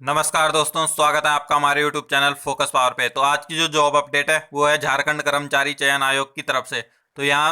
नमस्कार दोस्तों, स्वागत है आपका हमारे YouTube चैनल फोकस पावर पे। तो आज की जो जॉब अपडेट है वो है झारखंड कर्मचारी चयन आयोग की तरफ से। तो यहाँ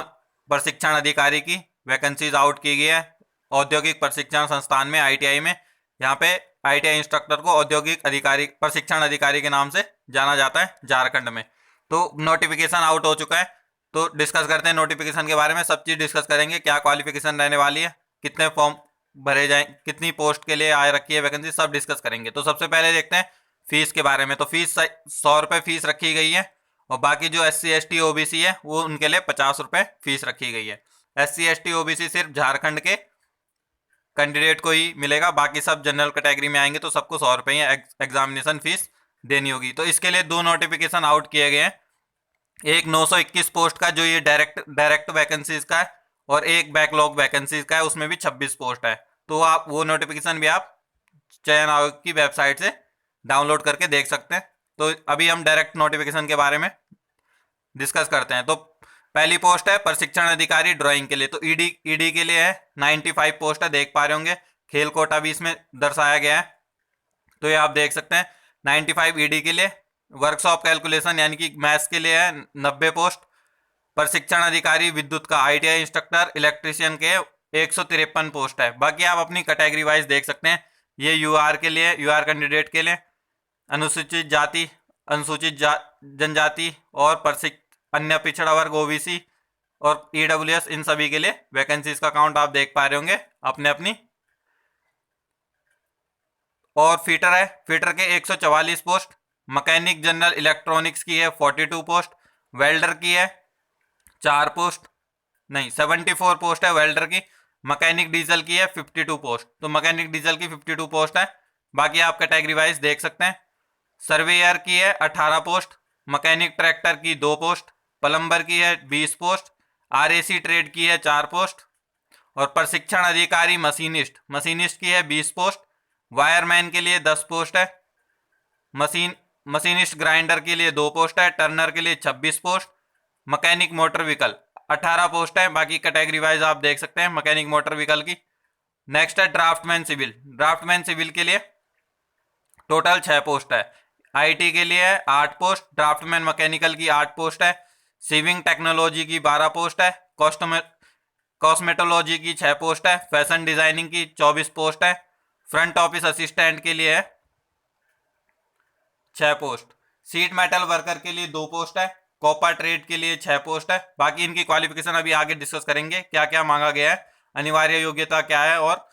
प्रशिक्षण अधिकारी की वैकेंसीज आउट की गई है औद्योगिक प्रशिक्षण संस्थान में, आईटीआई में। यहाँ पे आईटीआई इंस्ट्रक्टर को औद्योगिक अधिकारी, प्रशिक्षण अधिकारी के नाम से जाना जाता है झारखंड में। तो नोटिफिकेशन आउट हो चुका है। तो डिस्कस करते हैं नोटिफिकेशन के बारे में, सब चीज़ डिस्कस करेंगे, क्या क्वालिफिकेशन रहने वाली है, कितने फॉर्म भरे जाए, कितनी पोस्ट के लिए आ रखी है वैकेंसी, सब डिस्कस करेंगे। तो सबसे पहले देखते हैं फीस के बारे में। तो फीस 100 रुपये फीस रखी गई है, और बाकी जो SC ST OBC है वो उनके लिए 50 रुपये फीस रखी गई है। SC ST OBC सिर्फ झारखंड के कैंडिडेट को ही मिलेगा, बाकी सब जनरल कैटेगरी में आएंगे तो सबको 100 रुपये एग्जामिनेशन फीस देनी होगी। तो इसके लिए दो नोटिफिकेशन आउट किए गए हैं, एक 921 पोस्ट का जो ये डायरेक्ट वैकेंसीज का है, और एक बैकलॉग वैकेंसीज का है, उसमें भी 26 पोस्ट है। तो आप वो नोटिफिकेशन भी आप चयन आयोग की वेबसाइट से डाउनलोड करके देख सकते हैं। तो अभी हम डायरेक्ट नोटिफिकेशन के बारे में डिस्कस करते हैं। तो पहली पोस्ट है प्रशिक्षण अधिकारी ड्राइंग के लिए। तो ईडी के लिए है, 95 पोस्ट है, देख पा रहे होंगे। खेल कोटा भी इसमें दर्शाया गया है, तो ये आप देख सकते हैं। 95 ईडी के लिए। वर्कशॉप कैलकुलेशन यानी कि मैथ्स के लिए है 90 पोस्ट। प्रशिक्षण अधिकारी विद्युत का, आईटीआई इंस्ट्रक्टर इलेक्ट्रीशियन के 153 पोस्ट है। बाकी आप अपनी कैटेगरी वाइज देख सकते हैं। ये यूआर के लिए, यूआर कैंडिडेट के लिए, अनुसूचित जाति, जनजाति और अन्य पिछड़ा वर्ग ओबीसी और ईडब्ल्यूएस, इन सभी के लिए वैकेंसीज का काउंट आप देख पा रहे होंगे अपने अपनी। और फीटर है, फीटर के 144 पोस्ट। मैकेनिक जनरल इलेक्ट्रॉनिक्स की है 42 पोस्ट। वेल्डर की है 4 पोस्ट, नहीं 74 पोस्ट है वेल्डर की। मैकेनिक डीजल की है 52 पोस्ट। तो मैकेनिक डीजल की 52 पोस्ट है। बाकी आप कैटेगरी वाइज देख सकते हैं। सर्वेयर की है 18 पोस्ट। मैकेनिक ट्रैक्टर की 2 पोस्ट। प्लम्बर की है 20 पोस्ट। आरएसी ट्रेड की है 4 पोस्ट। और प्रशिक्षण अधिकारी मशीनिस्ट की है 20 पोस्ट। वायरमैन के लिए 10 पोस्ट है। मशीनिस्ट ग्राइंडर के लिए 2 पोस्ट है। टर्नर के लिए 26 post. Mechanic motor vehicle 18 post है। बाकी कैटेगरी वाइज आप देख सकते हैं मैकेनिक मोटर व्हीकल की। नेक्स्ट है ड्राफ्टमैन सिविल के लिए टोटल 6 पोस्ट है। आईटी के लिए 8 पोस्ट। ड्राफ्टमैन मैकेनिकल की 8 पोस्ट है। सीविंग टेक्नोलॉजी की 12 पोस्ट है। कॉस्मेटोलॉजी की 6 पोस्ट है। फैशन डिजाइनिंग की 24 पोस्ट है। फ्रंट ऑफिस असिस्टेंट के लिए है 6 पोस्ट। सीट मेटल वर्कर के लिए 2 पोस्ट है। कॉपर ट्रेड के लिए 6 पोस्ट है। बाकी इनकी क्वालिफिकेशन अभी आगे डिस्कस करेंगे, क्या क्या मांगा गया है, अनिवार्य योग्यता क्या है और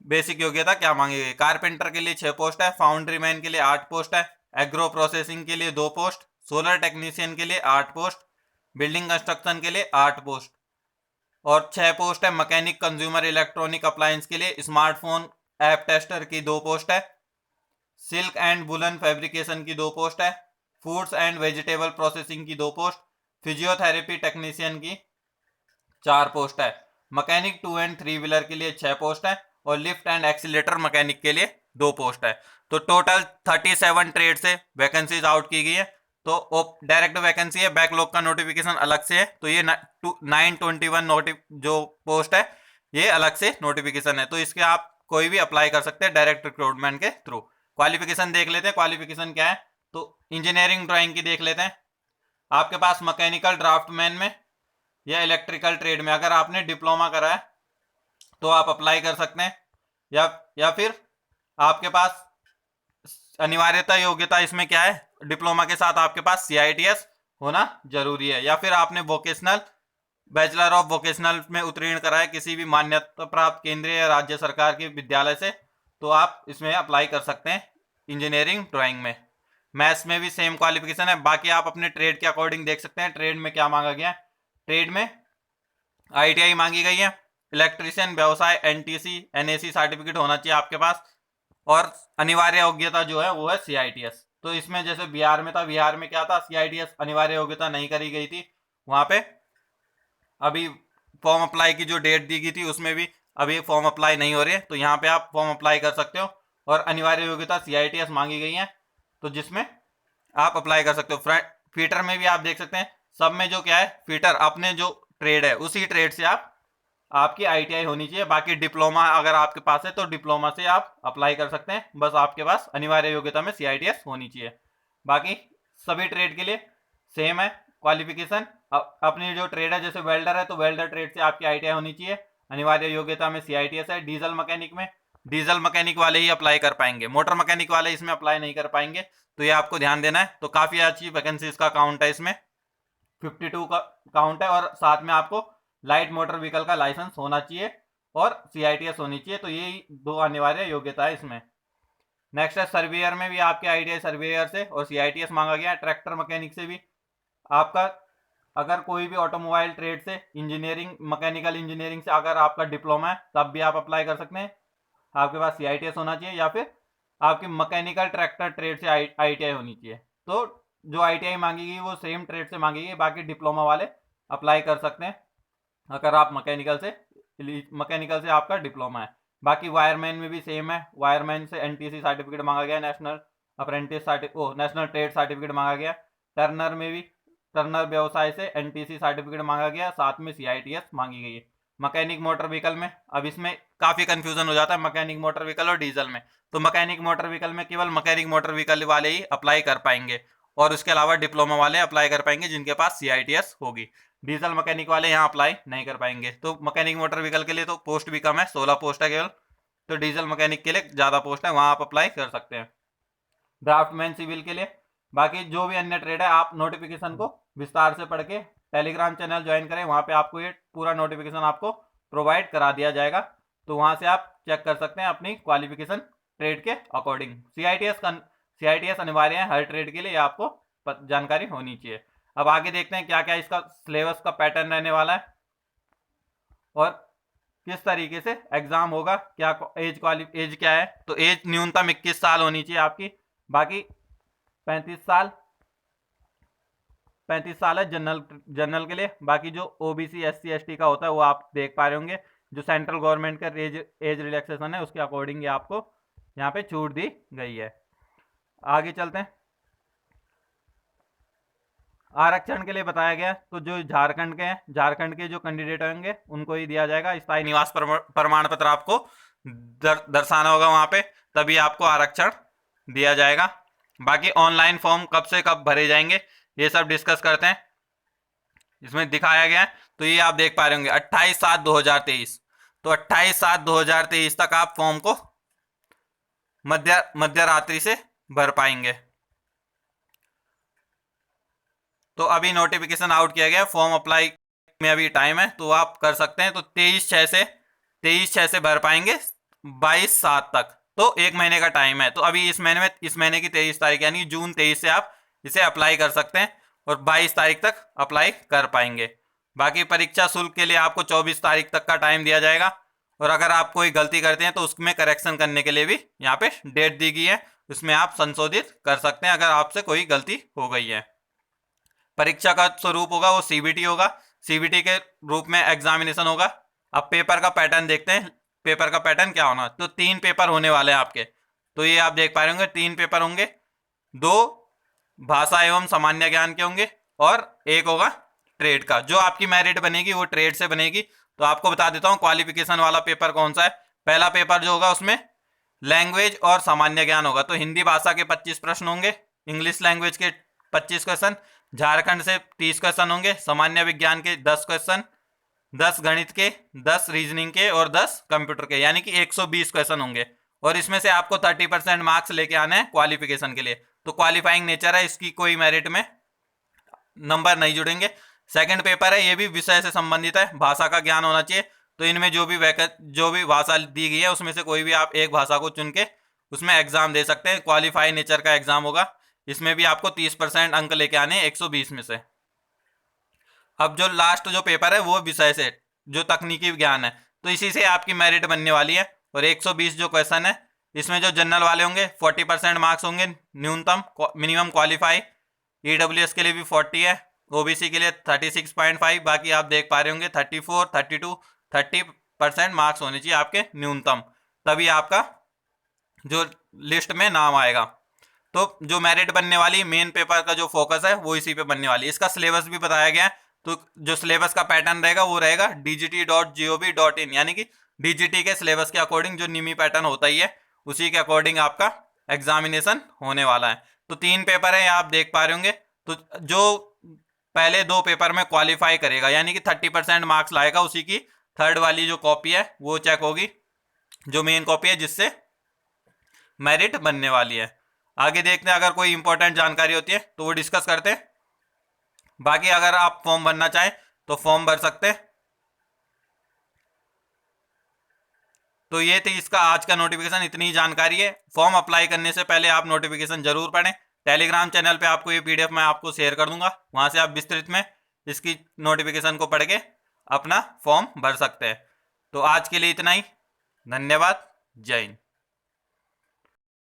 बेसिक योग्यता क्या मांगी गई। कारपेंटर के लिए 6 पोस्ट है। फाउंड्री मैन के लिए 8 पोस्ट है। एग्रो प्रोसेसिंग के लिए 2 पोस्ट। सोलर टेक्नीशियन के लिए 8 पोस्ट। बिल्डिंग कंस्ट्रक्शन के लिए 8 पोस्ट। और 6 पोस्ट है मैकेनिक कंज्यूमर इलेक्ट्रॉनिक अप्लायंस के लिए। स्मार्टफोन ऐप टेस्टर की 2 पोस्ट है। सिल्क एंड वुलन फैब्रिकेशन की 2 पोस्ट है। फूड्स एंड वेजिटेबल प्रोसेसिंग की 2 पोस्ट। फिजियोथेरेपी टेक्नीशियन की 4 पोस्ट है। मैकेनिक 2 एंड 3 व्हीलर के लिए 6 पोस्ट है। और लिफ्ट एंड एक्सीलेटर मैकेनिक के लिए 2 पोस्ट है। तो टोटल 37 ट्रेड से वैकेंसीज आउट की गई है। तो डायरेक्ट वैकेंसी है, बैकलॉग का नोटिफिकेशन अलग से है। तो ये 921 जो पोस्ट है ये अलग से नोटिफिकेशन है। तो इसके आप कोई भी अप्लाई कर सकते हैं डायरेक्ट रिक्रूटमेंट के थ्रू। क्वालिफिकेशन देख लेते हैं, क्वालिफिकेशन क्या है। तो इंजीनियरिंग ड्राइंग की देख लेते हैं। आपके पास मैकेनिकल ड्राफ्टमैन में या इलेक्ट्रिकल ट्रेड में अगर आपने डिप्लोमा करा है तो आप अप्लाई कर सकते हैं, या फिर आपके पास अनिवार्यता योग्यता इसमें क्या है, डिप्लोमा के साथ आपके पास CITS होना जरूरी है, या फिर आपने वोकेशनल बैचलर ऑफ वोकेशनल में उत्तीर्ण करा है किसी भी मान्यता प्राप्त केंद्रीय या राज्य सरकार के विद्यालय से, तो आप इसमें अप्लाई कर सकते हैं इंजीनियरिंग ड्राइंग में। मैथ्स में भी सेम क्वालिफिकेशन है। बाकी आप अपने ट्रेड के अकॉर्डिंग देख सकते हैं ट्रेड में क्या मांगा गया है। ट्रेड में ITI मांगी गई है। इलेक्ट्रीशियन व्यवसाय NTC NAC सर्टिफिकेट होना चाहिए आपके पास। और अनिवार्य योग्यता जो है वो है CITS। तो इसमें जैसे बिहार में था, बिहार में क्या था, CITS अनिवार्य योग्यता नहीं करी गई थी। वहां पे अभी फॉर्म अप्लाई की जो डेट दी गई थी उसमें भी अभी फॉर्म अप्लाई नहीं हो रही है। तो यहाँ पे आप फॉर्म अप्लाई कर सकते हो। और अनिवार्य योग्यता CITS मांगी गई है, तो जिसमें आप अप्लाई कर सकते हो। फ्रंट फीटर में भी आप देख सकते हैं, सब में जो क्या है, फीटर अपने जो ट्रेड है उसी ट्रेड से आप आपकी ITI होनी चाहिए। बाकी डिप्लोमा अगर आपके पास है तो डिप्लोमा से आप अप्लाई कर सकते हैं, बस आपके पास अनिवार्य योग्यता में CITS होनी चाहिए। बाकी सभी ट्रेड के लिए सेम है क्वालिफिकेशन। अपनी जो ट्रेड है, जैसे वेल्डर है तो वेल्डर ट्रेड से आपकी ITI होनी चाहिए, अनिवार्य योग्यता में CITS है। डीजल मैकेनिक में डीजल मैकेनिक वाले ही अप्लाई कर पाएंगे, मोटर मैकेनिक वाले इसमें अप्लाई नहीं कर पाएंगे, तो ये आपको ध्यान देना है। तो काफ़ी अच्छी वैकेंसीज का काउंट है इसमें, 52 का काउंट है, और साथ में आपको लाइट मोटर व्हीकल का लाइसेंस होना चाहिए और CITS होनी चाहिए। तो ये 2 अनिवार्य योग्यता है इसमें। नेक्स्ट है सर्वेयर में भी आपके ITI सर्वेयर से और CITS मांगा गया है। ट्रैक्टर मैकेनिक से भी आपका, अगर कोई भी ऑटोमोबाइल ट्रेड से इंजीनियरिंग, मैकेनिकल इंजीनियरिंग से अगर आपका डिप्लोमा है तब भी आप अप्लाई कर सकते हैं, आपके पास CITS होना चाहिए, या फिर आपकी मैकेनिकल ट्रैक्टर ट्रेड से ITI होनी चाहिए। तो जो ITI मांगेगी वो सेम ट्रेड से मांगेगी, बाकी डिप्लोमा वाले अप्लाई कर सकते हैं अगर आप मैकेनिकल से आपका डिप्लोमा है। बाकी वायरमैन में भी सेम है, वायरमैन से NTC सर्टिफिकेट मांगा गया, national apprentice national trade certificate मांगा गया। टर्नर में भी, टर्नर व्यवसाय से NTC सर्टिफिकेट मांगा गया, साथ में CITS मांगी गई है। मैकेनिक मोटर व्हीकल में, अब इसमें काफ़ी कंफ्यूजन हो जाता है मैकेनिक मोटर व्हीकल और डीजल में। तो मैकेनिक मोटर व्हीकल में केवल मैकेनिक मोटर व्हीकल वाले ही अप्लाई कर पाएंगे, और उसके अलावा डिप्लोमा वाले अप्लाई कर पाएंगे जिनके पास CITS होगी। डीजल मैकेनिक वाले यहाँ अप्लाई नहीं कर पाएंगे। तो मैकेनिक मोटर व्हीकल के लिए तो पोस्ट भी कम है, 16 पोस्ट है केवल। तो डीजल मैकेनिक के लिए ज़्यादा पोस्ट है, वहाँ आप अप्लाई कर सकते हैं। ड्राफ्टमैन सिविल के लिए, बाकी जो भी अन्य ट्रेड है आप नोटिफिकेशन को विस्तार से पढ़ के टेलीग्राम चैनल ज्वाइन करें, वहाँ पे आपको ये पूरा नोटिफिकेशन आपको प्रोवाइड करा दिया जाएगा। तो वहाँ से आप चेक कर सकते हैं अपनी क्वालिफिकेशन ट्रेड के अकॉर्डिंग। CITS अनिवार्य है हर ट्रेड के लिए, आपको जानकारी होनी चाहिए। अब आगे देखते हैं क्या क्या इसका सिलेबस का पैटर्न रहने वाला है और किस तरीके से एग्जाम होगा, क्या एज क्या है। तो एज न्यूनतम 21 साल होनी चाहिए आपकी। बाकी 35 साल है जनरल के लिए। बाकी जो OBC SC ST का होता है वो आप देख पा रहे होंगे, जो सेंट्रल गवर्नमेंट का एज रिलैक्सेशन है उसके अकॉर्डिंग आपको यहाँ पे छूट दी गई है। आगे चलते हैं। आरक्षण के लिए बताया गया, तो जो झारखंड के हैं, झारखंड के जो कैंडिडेट होंगे उनको ही दिया जाएगा। स्थायी निवास प्रमाण पत्र आपको दर्शाना होगा वहाँ पे, तभी आपको आरक्षण दिया जाएगा। बाकी ऑनलाइन फॉर्म कब से कब भरे जाएंगे ये सब डिस्कस करते हैं। इसमें दिखाया गया है, तो ये आप देख पा रहे होंगे 28/7/2023। तो 28/7/2023 तक आप फॉर्म को मध्य रात्रि से भर पाएंगे। तो अभी नोटिफिकेशन आउट किया गया, फॉर्म अप्लाई में अभी टाइम है, तो आप कर सकते हैं। तो 23/6 से भर पाएंगे 22/7 तक, तो 1 महीने का टाइम है। तो अभी इस महीने की 23 तारीख यानी जून 23 से आप इसे अप्लाई कर सकते हैं और 22 तारीख तक अप्लाई कर पाएंगे। बाकी परीक्षा शुल्क के लिए आपको 24 तारीख तक का टाइम दिया जाएगा, और अगर आप कोई गलती करते हैं तो उसमें करेक्शन करने के लिए भी यहाँ पे डेट दी गई है, उसमें आप संशोधित कर सकते हैं अगर आपसे कोई गलती हो गई है। परीक्षा का स्वरूप होगा वो CBT होगा, CBT के रूप में एग्जामिनेशन होगा। अब पेपर का पैटर्न देखते हैं, पेपर का पैटर्न क्या होना। तो 3 पेपर होने वाले हैं आपके, तो ये आप देख पा रहे होंगे 3 पेपर होंगे, 2 भाषा एवं सामान्य ज्ञान के होंगे और 1 होगा ट्रेड का। जो आपकी मेरिट बनेगी वो ट्रेड से बनेगी। तो आपको बता देता हूँ क्वालिफिकेशन वाला पेपर कौन सा है। पहला पेपर जो होगा उसमें लैंग्वेज और सामान्य ज्ञान होगा, तो हिंदी भाषा के 25 प्रश्न होंगे, इंग्लिश लैंग्वेज के 25 क्वेश्चन, झारखंड से 30 क्वेश्चन होंगे, सामान्य विज्ञान के 10 क्वेश्चन, 10 गणित के, 10 रीजनिंग के और 10 कंप्यूटर के, यानी कि 120 क्वेश्चन होंगे। और इसमें से आपको 30% मार्क्स लेके आने हैं क्वालिफिकेशन के लिए। तो क्वालिफाइंग नेचर है इसकी, कोई मेरिट में नंबर नहीं जुड़ेंगे। सेकंड पेपर है, ये भी विषय से संबंधित है, भाषा का ज्ञान होना चाहिए। तो इनमें जो भी भाषा दी गई है उसमें से कोई भी आप एक भाषा को चुन के उसमें एग्जाम दे सकते हैं। क्वालिफाई नेचर का एग्जाम होगा, इसमें भी आपको 30% अंक लेके आने 120 में से। अब जो लास्ट जो पेपर है वो विषय से, जो तकनीकी ज्ञान है, तो इसी से आपकी मेरिट बनने वाली है। और 120 जो क्वेश्चन है इसमें जो जनरल वाले होंगे 40% मार्क्स होंगे न्यूनतम, मिनिमम क्वालिफाई। EWS के लिए भी 40 है, OBC के लिए 36.5। बाकी आप देख पा रहे होंगे 34, 32, 30% मार्क्स होने चाहिए आपके न्यूनतम, तभी आपका जो लिस्ट में नाम आएगा। तो जो मेरिट बनने वाली मेन पेपर का जो फोकस है वो इसी पे बनने वाली है। इसका सिलेबस भी बताया गया है, तो जो सिलेबस का पैटर्न रहेगा वो रहेगा dgt.gov.in, यानी कि डीजीटी के सिलेबस के अकॉर्डिंग जो निमी पैटर्न होता ही है उसी के अकॉर्डिंग आपका एग्जामिनेशन होने वाला है। तो 3 पेपर है आप देख पा रहे होंगे। तो जो पहले 2 पेपर में क्वालिफाई करेगा यानी कि 30% मार्क्स लाएगा उसी की थर्ड वाली जो कॉपी है वो चेक होगी, जो मेन कॉपी है जिससे मेरिट बनने वाली है। आगे देखते हैं, अगर कोई इंपॉर्टेंट जानकारी होती है तो वो डिस्कस करते हैं। बाकी अगर आप फॉर्म भरना चाहें तो फॉर्म भर सकते हैं। तो ये थी इसका आज का नोटिफिकेशन, इतनी ही जानकारी है। फॉर्म अप्लाई करने से पहले आप नोटिफिकेशन जरूर पढ़ें। टेलीग्राम चैनल पे आपको ये पीडीएफ मैं आपको शेयर कर दूंगा, वहां से आप विस्तृत में इसकी नोटिफिकेशन को पढ़ के अपना फॉर्म भर सकते हैं। तो आज के लिए इतना ही, धन्यवाद, जय हिंद।